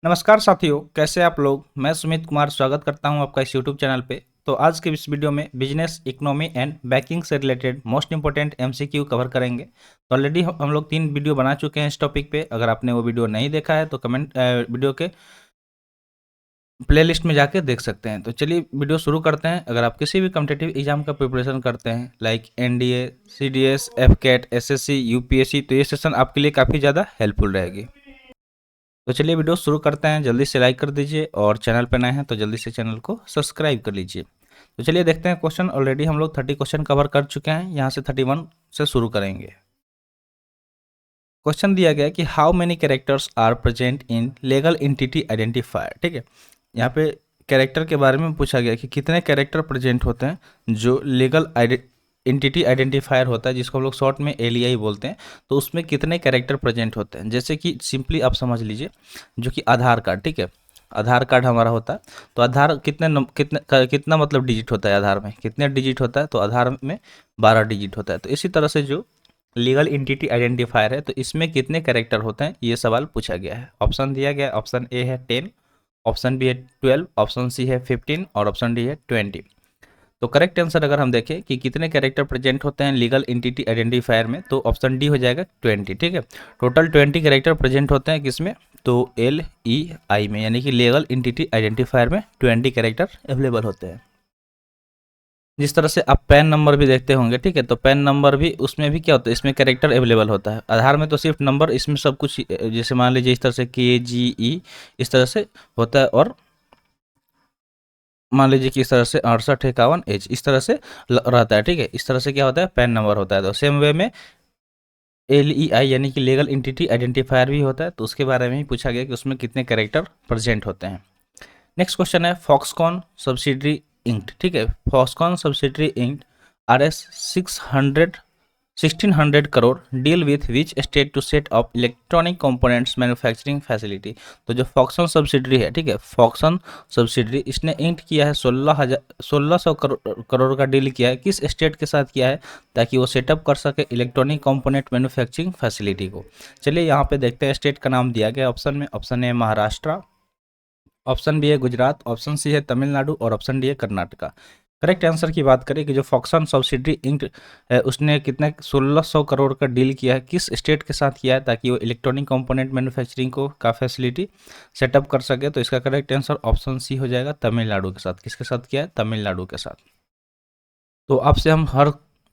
नमस्कार साथियों, कैसे आप लोग। मैं सुमित कुमार स्वागत करता हूं आपका इस यूट्यूब चैनल पे। तो आज के इस वीडियो में बिजनेस, इकोनॉमी एंड बैंकिंग से related most important MCQ cover करेंगे। तो ऑलरेडी हम लोग 3 वीडियो बना चुके हैं इस टॉपिक पे। अगर आपने वो वीडियो नहीं देखा है तो वीडियो के प्लेलिस्ट में जाके देख सकते हैं। तो चलिए वीडियो शुरू करते हैं। अगर आप किसी भी कॉम्पिटिटिव एग्जाम का प्रिपरेशन करते हैं like NDA, CDS, AFCAT, SSC, UPSC, तो ये सेशन आपके लिए काफ़ी ज़्यादा हेल्पफुल रहेगी। तो चलिए वीडियो शुरू करते हैं। जल्दी से लाइक कर दीजिए और चैनल पर नए हैं तो जल्दी से चैनल को सब्सक्राइब कर लीजिए। तो चलिए देखते हैं क्वेश्चन। ऑलरेडी हम लोग 30 क्वेश्चन कवर कर चुके हैं, यहाँ से 31 से शुरू करेंगे। क्वेश्चन दिया गया है कि how many characters are present in legal entity identifier. ठीक है, यहाँ पे कैरेक्टर के बारे में पूछा गया कि कितने कैरेक्टर प्रेजेंट होते हैं जो लीगल एंटिटी आइडेंटिफायर होता है, जिसको हम लोग शॉर्ट में एलईआई बोलते हैं। तो उसमें कितने कैरेक्टर प्रेजेंट होते हैं, जैसे कि सिंपली आप समझ लीजिए जो कि आधार कार्ड। ठीक है, आधार कार्ड हमारा होता है तो आधार कितना मतलब डिजिट होता है, आधार में कितने डिजिट होता है, तो आधार में 12 डिजिट होता है। तो इसी तरह से जो लीगल एंटिटी आइडेंटिफायर है तो इसमें कितने कैरेक्टर होते हैं, ये सवाल पूछा गया है। ऑप्शन दिया गया है, ऑप्शन ए है 10, ऑप्शन बी है 12, ऑप्शन सी है 15 और ऑप्शन डी है 20। तो करेक्ट आंसर अगर हम देखें कि कितने कैरेक्टर प्रेजेंट होते हैं लीगल एंटिटी आइडेंटिफायर में, तो ऑप्शन डी हो जाएगा 20। ठीक है, टोटल 20 कैरेक्टर प्रेजेंट होते हैं किसमें, तो एल ई आई में, यानी कि लीगल एंटिटी आइडेंटिफायर में 20 कैरेक्टर अवेलेबल होते हैं। जिस तरह से आप पैन नंबर भी देखते होंगे, ठीक है, तो पैन नंबर भी उसमें भी क्या होता है, इसमें कैरेक्टर अवेलेबल होता है। आधार में तो सिर्फ नंबर, इसमें सब कुछ जैसे मान लीजिए इस तरह से के जी ई इस तरह से होता है, और मान लीजिए कि इस तरह से 6851H इस तरह से रहता है। ठीक है, इस तरह से क्या होता है, पैन नंबर होता है। तो सेम वे में एल ई आई यानी कि लीगल एंटिटी आइडेंटिफायर भी होता है, तो उसके बारे में ही पूछा गया कि उसमें कितने कैरेक्टर प्रेजेंट होते हैं। नेक्स्ट क्वेश्चन है फॉक्सकॉन सब्सिडरी इंक्ड। ठीक है, Foxconn subsidiary inked R S 1600 crore deal with which state to set up electronic components manufacturing facility. तो जो फॉक्सन सब्सिडरी है, ठीक है, फॉक्सन सब्सिडरी, इसने इंक्ट किया है 1600 करोड़ का डील किया है। किस स्टेट के साथ किया है, ताकि वो सेटअप कर सके इलेक्ट्रॉनिक कंपोनेंट मैन्युफैक्चरिंग फैसिलिटी को। चलिए यहाँ पे देखते हैं, स्टेट का नाम दिया गया ऑप्शन में। Option A Maharashtra, option B है गुजरात, ऑप्शन सी है तमिलनाडु और ऑप्शन डी है कर्नाटका। करेक्ट आंसर की बात करें कि जो फॉक्सन सब्सिडरी इंक है उसने कितने 1600 करोड़ का डील किया है, किस स्टेट के साथ किया है, ताकि वो इलेक्ट्रॉनिक कंपोनेंट मैन्युफैक्चरिंग को का फैसिलिटी सेटअप कर सके। तो इसका करेक्ट आंसर ऑप्शन सी हो जाएगा, तमिलनाडु के साथ। किसके साथ किया है, तमिलनाडु के साथ। तो आपसे हम हर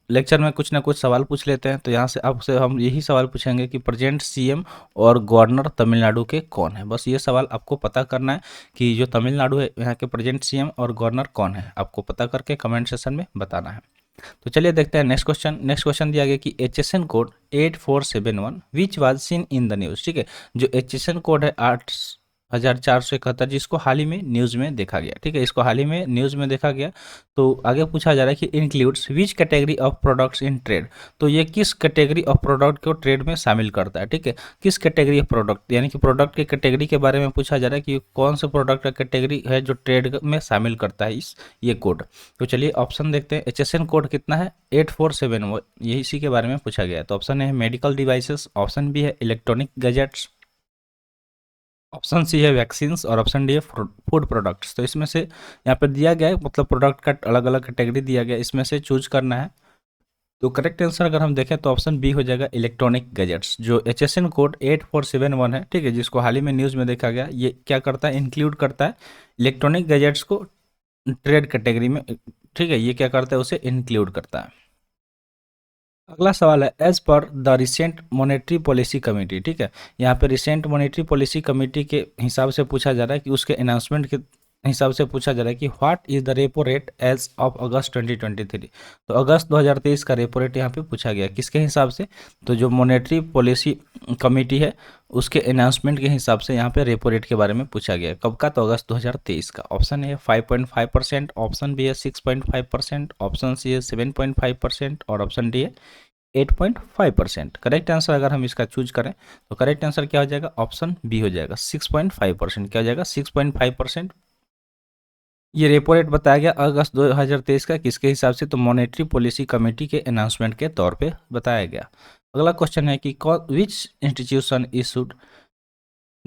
लेक्चर में कुछ ना कुछ सवाल पूछ लेते हैं, तो यहाँ से आपसे हम यही सवाल पूछेंगे कि प्रेजेंट सीएम और गवर्नर तमिलनाडु के कौन है। बस ये सवाल आपको पता करना है कि जो तमिलनाडु है यहाँ के प्रेजेंट सीएम और गवर्नर कौन है, आपको पता करके कमेंट सेक्शन में बताना है। तो चलिए देखते हैं नेक्स्ट क्वेश्चन। नेक्स्ट क्वेश्चन दिया गया कि HSN code 8471 which was seen in the news. ठीक है, जो HSN कोड है 8471, जिसको हाल ही में न्यूज़ में देखा गया। ठीक है, इसको हाल ही में न्यूज़ में देखा गया। तो आगे पूछा जा रहा है कि includes which category of products in trade. तो ये किस कैटेगरी ऑफ प्रोडक्ट को ट्रेड में शामिल करता है। ठीक है, किस कैटेगरी ऑफ प्रोडक्ट, यानी कि प्रोडक्ट की कैटेगरी के बारे में पूछा जा रहा है कि कौन से प्रोडक्ट का कैटेगरी है जो ट्रेड में शामिल करता है ये कोड। तो चलिए ऑप्शन देखते हैं। HSN कोड कितना है, 8471, ये इसी के बारे में पूछा गया है। तो ऑप्शन है मेडिकल डिवाइसेस, ऑप्शन बी है इलेक्ट्रॉनिक गैजेट्स, ऑप्शन सी है वैक्सीन्स और ऑप्शन डी है फूड प्रोडक्ट्स। तो इसमें से यहाँ पे दिया गया है, मतलब प्रोडक्ट का अलग अलग कैटेगरी दिया गया है, इसमें से चूज करना है। तो करेक्ट आंसर अगर हम देखें तो ऑप्शन बी हो जाएगा इलेक्ट्रॉनिक गैजेट्स। जो HSN कोड 8471 है, ठीक है, जिसको हाल ही में न्यूज़ में देखा गया, ये क्या करता है, इंक्लूड करता है इलेक्ट्रॉनिक गैजेट्स को ट्रेड कैटेगरी में। ठीक है, ये क्या करता है, उसे इंक्लूड करता है। अगला सवाल है as per the recent monetary policy committee. ठीक है, यहाँ पे रिसेंट मॉनेटरी पॉलिसी कमेटी के हिसाब से पूछा जा रहा है कि उसके अनाउंसमेंट के हिसाब से पूछा जा रहा है कि what is the repo rate as of August 2023। तो अगस्त 2023 का रेपो रेट यहाँ पे पूछा गया किसके हिसाब से, तो जो मॉनेटरी पॉलिसी कमेटी है उसके अनाउंसमेंट के हिसाब से यहाँ पे रेपो रेट के बारे में पूछा गया। कब का, तो अगस्त 2023 का। ऑप्शन है 5.5%, ऑप्शन बी है 6.5%, ऑप्शन सी है 7.5% और ऑप्शन डी है 8.5%। करेक्ट आंसर अगर हम इसका चूज करें तो करेक्ट आंसर क्या हो जाएगा, ऑप्शन बी हो जाएगा 6.5%। क्या हो जाएगा, 6.5%। ये रेपो रेट बताया गया अगस्त 2023 का, किसके हिसाब से, तो मॉनेटरी पॉलिसी कमेटी के अनाउंसमेंट के तौर पे बताया गया। अगला क्वेश्चन है कि which institution issued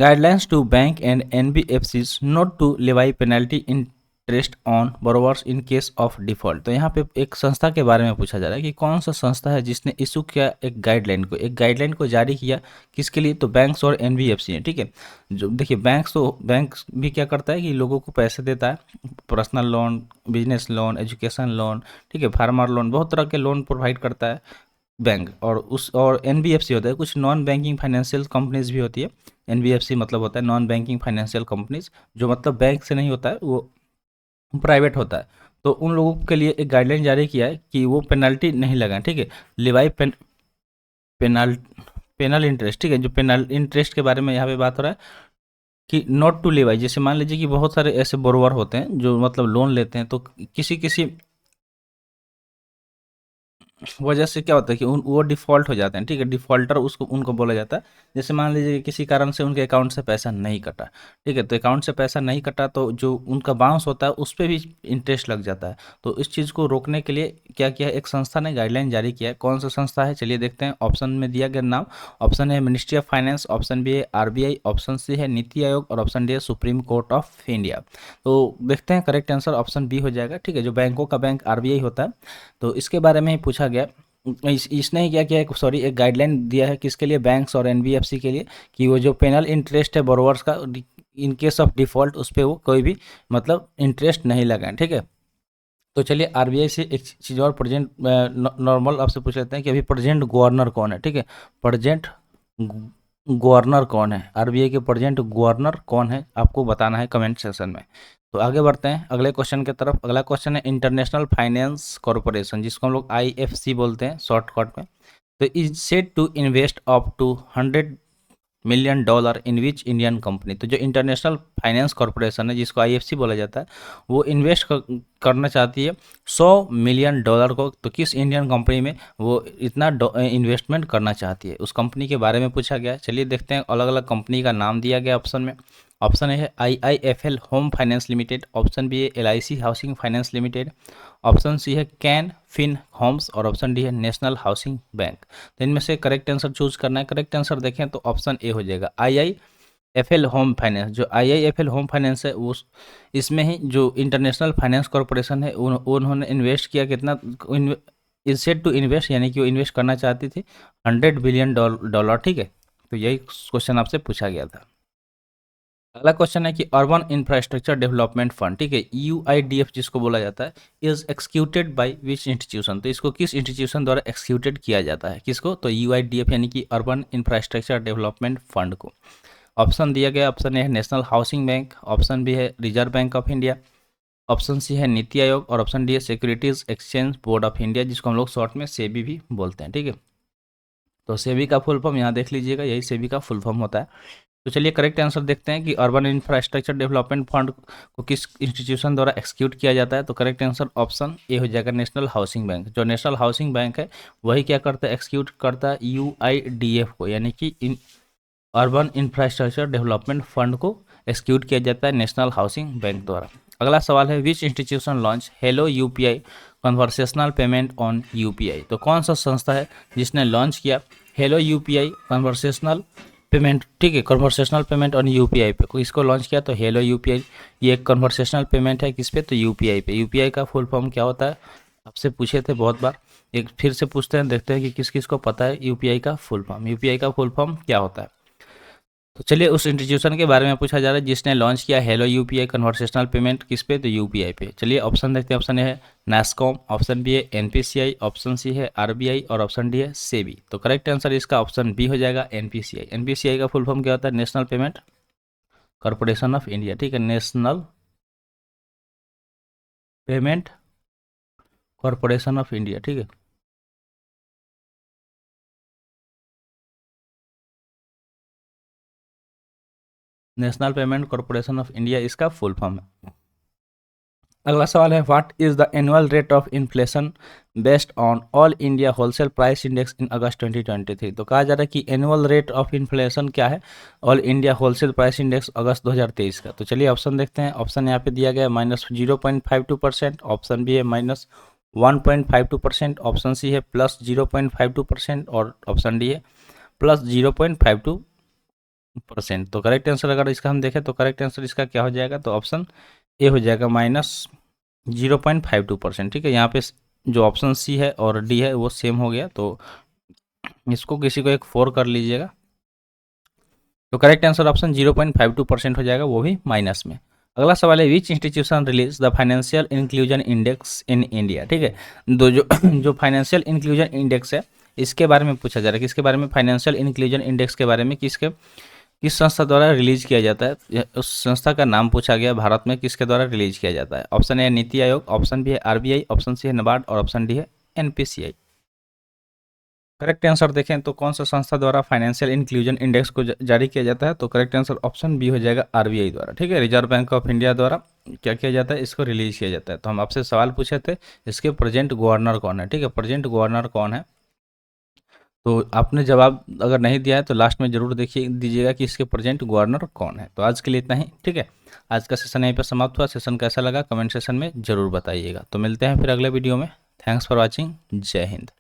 guidelines to bank and NBFCs not to levy penalty interest on borrowers in case of default. तो यहाँ पे एक संस्था के बारे में पूछा जा रहा है कि कौन सा संस्था है जिसने इशू किया एक गाइडलाइन को जारी किया, किसके लिए? तो बैंक्स और एनबीएफसी है, ठीक है। जो देखिए बैंक भी क्या करता है कि लोगों को पैसे देता है, personal loan, business loan, education loan, ठीक है, फार्मर लोन, बहुत तरह के लोन प्रोवाइड करता है बैंक। और एनबीएफसी होता है, कुछ नॉन बैंकिंग फाइनेंशियल कंपनीज भी होती है। एनबीएफसी मतलब होता है नॉन बैंकिंग फाइनेंशियल कंपनीज, जो मतलब बैंक से नहीं होता है, वो प्राइवेट होता है। तो उन लोगों के लिए एक गाइडलाइन जारी किया है कि वो पेनल्टी नहीं लगाएं, ठीक है। लिवाई पेनल पेनल इंटरेस्ट, ठीक है, जो पेनल इंटरेस्ट के बारे में यहाँ पे बात हो रहा है कि नॉट टू लिवाई। जैसे मान लीजिए कि बहुत सारे ऐसे बोरोवर होते हैं जो मतलब लोन लेते हैं, तो किसी किसी वजह से क्या होता है कि वो डिफ़ॉल्ट हो जाते हैं, ठीक है। डिफ़ॉल्टर उसको उनको बोला जाता है। जैसे मान लीजिए कि किसी कारण से उनके अकाउंट से पैसा नहीं कटा, ठीक है, तो अकाउंट से पैसा नहीं कटा तो जो उनका बाउंस होता है उस पे भी इंटरेस्ट लग जाता है। तो इस चीज़ को रोकने के लिए क्या किया है, एक संस्था ने गाइडलाइन जारी किया है। कौन सा संस्था है, चलिए देखते हैं। ऑप्शन में दिया गया नाम, ऑप्शन है ministry of finance, option B है आरबीआई, ऑप्शन सी है नीति आयोग और ऑप्शन डी है सुप्रीम कोर्ट ऑफ इंडिया। तो देखते हैं, करेक्ट आंसर ऑप्शन बी हो जाएगा, ठीक है। जो बैंकों का बैंक आरबीआई होता है, तो इसके बारे में ही पूछा गया। इसने ही क्या किया है, सॉरी, एक गाइडलाइन दिया है किसके लिए, बैंक्स और एनबीएफसी के लिए, कि वो जो पेनल इंटरेस्ट है बोरोवर्स का इन केस ऑफ डिफॉल्ट, उस पर वो कोई भी मतलब इंटरेस्ट नहीं लगाएं, ठीक है। तो चलिए आरबीआई से एक चीज़ और, प्रेजेंट नॉर्मल आपसे पूछ लेते हैं कि अभी प्रेजेंट गवर्नर कौन है, ठीक है। प्रेजेंट गवर्नर कौन है, आरबीआई के प्रेजेंट गवर्नर कौन है, आपको बताना है कमेंट सेक्शन में। तो आगे बढ़ते हैं अगले क्वेश्चन की तरफ। अगला क्वेश्चन है इंटरनेशनल फाइनेंस कॉरपोरेशन, जिसको हम लोग आईएफसी बोलते हैं शॉर्टकट में। तो is said to invest up to $100 million in which Indian company. तो जो इंटरनेशनल फाइनेंस कॉरपोरेशन है, जिसको आईएफसी बोला जाता है, वो इन्वेस्ट करना चाहती है $100 million को। तो किस इंडियन कंपनी में वो इतना इन्वेस्टमेंट करना चाहती है, उस कंपनी के बारे में पूछा गया है। चलिए देखते हैं, अलग अलग कंपनी का नाम दिया गया ऑप्शन में। ऑप्शन ए है IIFL home finance limited, option B है LIC housing finance limited, option C है कैन फिन होम्स और ऑप्शन डी है नेशनल हाउसिंग बैंक। तो इनमें से करेक्ट आंसर चूज करना है। करेक्ट आंसर देखें तो ऑप्शन ए हो जाएगा आईआईएफएल होम फाइनेंस। जो आईआईएफएल होम फाइनेंस है, वो इसमें ही जो इंटरनेशनल फाइनेंस कॉरपोरेशन है, उन्होंने इन्वेस्ट किया कितना, इज सेड टू इन्वेस्ट, यानी कि वो इन्वेस्ट करना चाहती थी $100 बिलियन, ठीक है। तो यही क्वेश्चन आपसे पूछा गया था। अगला क्वेश्चन है कि अर्बन इंफ्रास्ट्रक्चर डेवलपमेंट फंड, ठीक है, यूआईडीएफ जिसको बोला जाता है, is executed by which institution. तो इसको किस इंस्टीट्यूशन द्वारा एक्सिक्यूटेड किया जाता है, किसको? तो यूआईडीएफ यानी कि अर्बन इंफ्रास्ट्रक्चर डेवलपमेंट फंड को। ऑप्शन दिया गया, ऑप्शन ए है national housing bank, option B है reserve bank of India, option C है नीति आयोग और ऑप्शन डी है securities exchange board of India, जिसको हम लोग शॉर्ट में सेबी भी बोलते हैं, ठीक है। तो सेबी का फुल फॉर्म यहाँ देख लीजिएगा, यही सेबी का फुल फॉर्म होता है। तो चलिए करेक्ट आंसर देखते हैं कि अर्बन इंफ्रास्ट्रक्चर डेवलपमेंट फंड को किस इंस्टीट्यूशन द्वारा एक्सिक्यूट किया जाता है। तो करेक्ट आंसर ऑप्शन ए हो जाएगा नेशनल हाउसिंग बैंक। जो नेशनल हाउसिंग बैंक है, वही क्या करता है, एक्सिक्यूट करता है यूआईडीएफ को, यानी कि अर्बन इंफ्रास्ट्रक्चर डेवलपमेंट फंड को एक्सिक्यूट किया जाता है नेशनल हाउसिंग बैंक द्वारा। अगला सवाल है विच institution launch hello UPI conversational payment on UPI. तो कौन सा संस्था है जिसने लॉन्च किया हेलो यूपीआई कन्वर्सेशनल पेमेंट, ठीक है, कन्वर्सेशनल पेमेंट ऑन यूपीआई पे। इसको लॉन्च किया तो हेलो यूपीआई, ये एक कन्वर्सेशनल पेमेंट है किस पे, तो यूपीआई पे। यूपीआई का फुल फॉर्म क्या होता है, आपसे पूछे थे बहुत बार, एक फिर से पूछते हैं, देखते हैं कि किस किस को पता है यूपीआई का फुल फॉर्म। यूपीआई का फुल फॉर्म क्या होता है? तो चलिए उस इंस्टीट्यूशन के बारे में पूछा जा रहा है जिसने लॉन्च किया हेलो यूपीआई कन्वर्सेशनल पेमेंट, किस पे, तो यूपीआई पे। चलिए ऑप्शन देखते हैं। ऑप्शन ए है नैस्कॉम, ऑप्शन बी है एनपीसीआई, ऑप्शन सी है आरबीआई और ऑप्शन डी है सेबी। तो करेक्ट आंसर इसका ऑप्शन बी हो जाएगा एनपीसीआई। एनपीसीआई का फुल फॉर्म क्या होता है, national payment corporation of India, ठीक है, national payment corporation of India, ठीक है। National payment corporation of India इसका फुल फॉर्म है। अगला सवाल है what is the annual rate of inflation based on all India wholesale price index इन अगस्त 2023। तो कहा जा रहा है कि एनुअल रेट ऑफ इन्फ्लेशन क्या है all India wholesale price index August 2023 का। तो चलिए ऑप्शन देखते हैं। ऑप्शन यहाँ पे दिया गया है -0.52%, ऑप्शन बी है -1.52%, ऑप्शन सी है +0.52% और ऑप्शन डी है +0.52%। परसेंट। तो करेक्ट आंसर अगर इसका हम देखें तो करेक्ट आंसर इसका क्या हो जाएगा, तो ऑप्शन ए हो जाएगा -0.52%। ठीक है, यहाँ पे जो ऑप्शन सी है और डी है वो सेम हो गया, तो इसको किसी को एक 4 कर लीजिएगा। तो करेक्ट आंसर ऑप्शन 0.52% हो जाएगा, वो भी माइनस में। अगला सवाल है, विच institution release the financial inclusion index in India. ठीक है, दो जो जो फाइनेंशियल इंक्लूजन इंडेक्स है इसके बारे में पूछा जा रहा है, किसके बारे में, फाइनेंशियल इंक्लूजन इंडेक्स के बारे में किस संस्था द्वारा रिलीज किया जाता है, उस संस्था का नाम पूछा गया, भारत में किसके द्वारा रिलीज किया जाता है। Option A NITI Aayog, option B है आरबीआई, ऑप्शन सी है नाबार्ड और ऑप्शन डी है एनपीसीआई। करेक्ट आंसर देखें तो कौन सा संस्था द्वारा फाइनेंशियल इंक्लूजन इंडेक्स को जारी किया जाता है, तो करेक्ट आंसर ऑप्शन बी हो जाएगा आरबीआई द्वारा। ठीक है, रिजर्व बैंक ऑफ इंडिया द्वारा क्या किया जाता है, इसको रिलीज किया जाता है। तो हम आपसे सवाल पूछे थे, इसके प्रेजेंट गवर्नर कौन है। ठीक है, प्रेजेंट गवर्नर कौन है, तो आपने जवाब अगर नहीं दिया है तो लास्ट में जरूर देखिए दीजिएगा कि इसके प्रेजेंट गवर्नर कौन है। तो आज के लिए इतना ही। ठीक है, आज का सेशन यहीं पर समाप्त हुआ। सेशन कैसा लगा कमेंट सेशन में जरूर बताइएगा। तो मिलते हैं फिर अगले वीडियो में। Thanks for watching. जय हिंद।